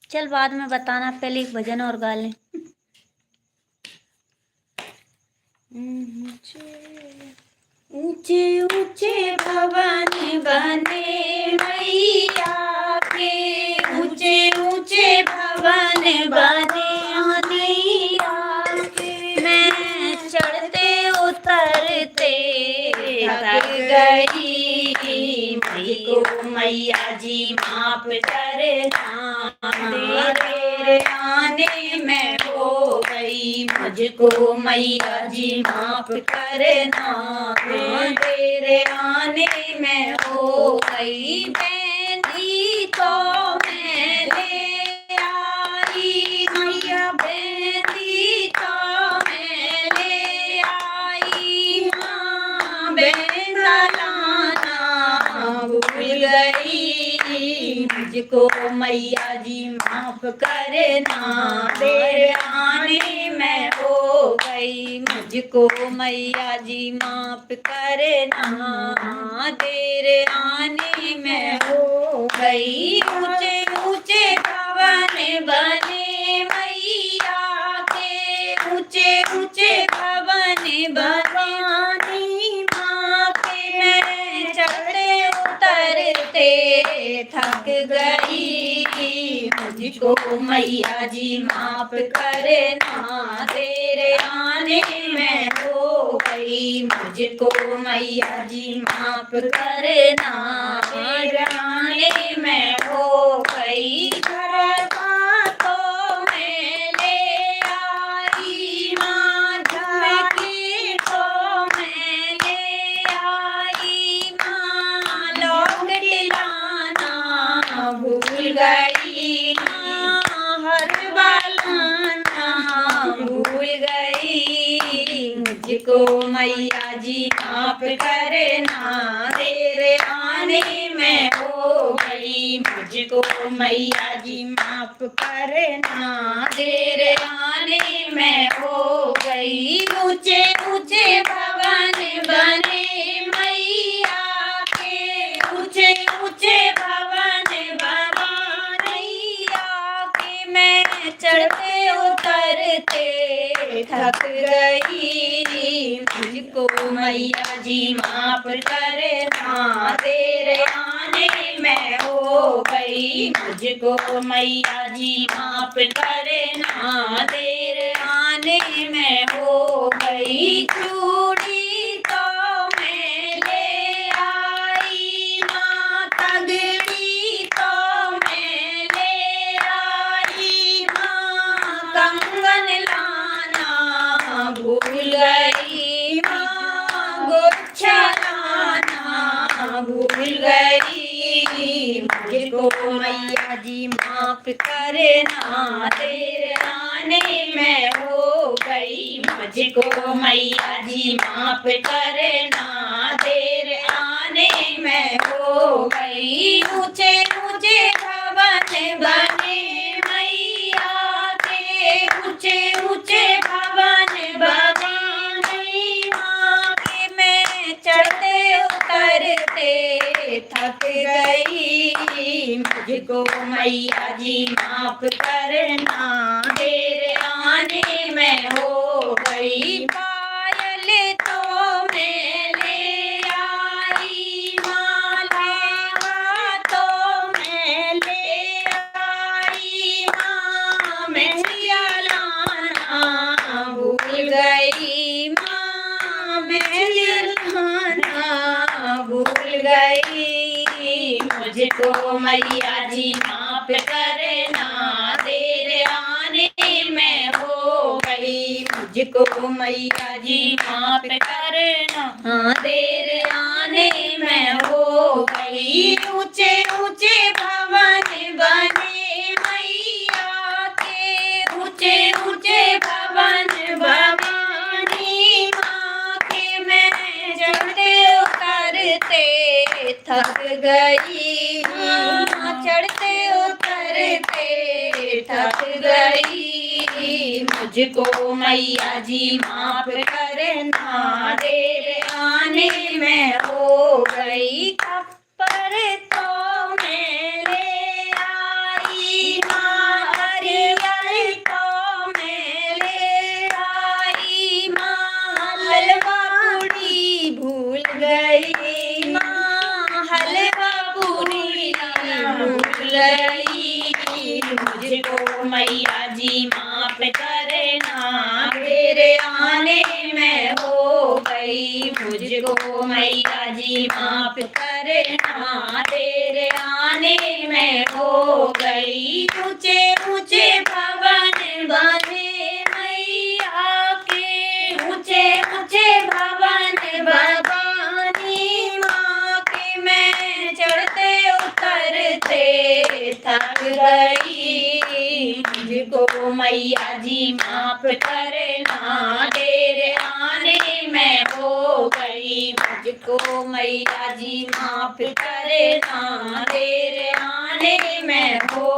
चल बाद में बताना, पहले एक भजन और गा लें। ऊंचे ऊंचे भवन बने मैया के, ऊंचे ऊंचे भवन बने मैया के। मैं चढ़ते उतरते थक गई, मुझको मैया जी माफ करना, तेरे आने में हो गई, मुझको मैया जी माफ करना, तेरे आने में हो गई। मेहंदी तो मैं ले आई मैया, मेहंदी तो मैं ले आई, माँ बेंदा लाना भूल गई, मुझको मैया जी माफ करना, तेरे आने में हो गई, मुझको मैया जी माफ करना, तेरे आने में हो गई। ऊंचे ऊंचे भवन बने मैया के, ऊंचे ऊंचे भवन बने माँ के। मैं चढ़ते उतरते थक गई, मुझको मैया जी माफ करना, तेरे आने में हो गई, मुझको मैया जी माफ करना, तेरे आने में हो गई। घर तो मैं ले आई माँ, झुमके तो मैं ले आई माँ, लौंग लाना भूल गई माँ, हर बालाना भूल गई, मुझको मैया जी माफ करना, तेरे आने में हो गई, मुझको मैया जी माफ करना, तेरे आने में हो गई। ऊंचे ऊंचे भवन बने मैया के, ऊंचे ऊंचे भवन बने मैया के। मैं चढ़ते उतरते थक गई, मुझको मैया जी माफ करना, तेरे आने में हो गई, मुझको मैया जी माफ करना, तेरे आने में हो गई। चूड़ी तो मैं ले आई माँ, तगड़ी तो मैं ले आई माँ, कंगन लाना भूल गई माँ, गुच्छा लाना भूल गई, मुझको मैया जी माफ करना, तेरे आने में हो गई, मुझको मैया जी माफ करना, तेरे आने में हो गई। ऊंचे ऊंचे भवन बने मैया के, ऊंचे ऊंचे भवन बने मैया के। मैं चढ़ते उतरते थक गई, मुझको मैया जी माफ करना, तेरे आने में हो गई। पायल तो मैं ले आई माला तो मैं ले आई माँ, मेहंदिया लाना भूल गई माँ, मेहंदिया लाना भूल गई, मुझको मैया जी माफ करना, तेरे आने में हो गई, मुझको मैया जी माफ करना, तेरे आने में हो गई। ऊंचे ऊंचे भवन बने मैया के, ऊंचे ऊंचे भवन बने माँ के। मैं चढ़ते उतरते थक गई, चढ़ते उतरते थक गई, मुझको मैया जी माफ करना, तेरे आने में हो गई। खप्पर तो मैं ले आई माँ, गई, मुझको मैया जी माफ करना, तेरे आने में हो गई, मुझको मैया जी माफ करना, तेरे आने में हो गई। ऊंचे ऊंचे भवन बने मैया के, ऊंचे ऊंचे भवन भवानी माँ के, मैं चढ़ते उतरते थक गई, मुझको मैया जी माफ करना, तेरे आने में हो गई, मुझको मैया जी माफ करना, तेरे आने में हो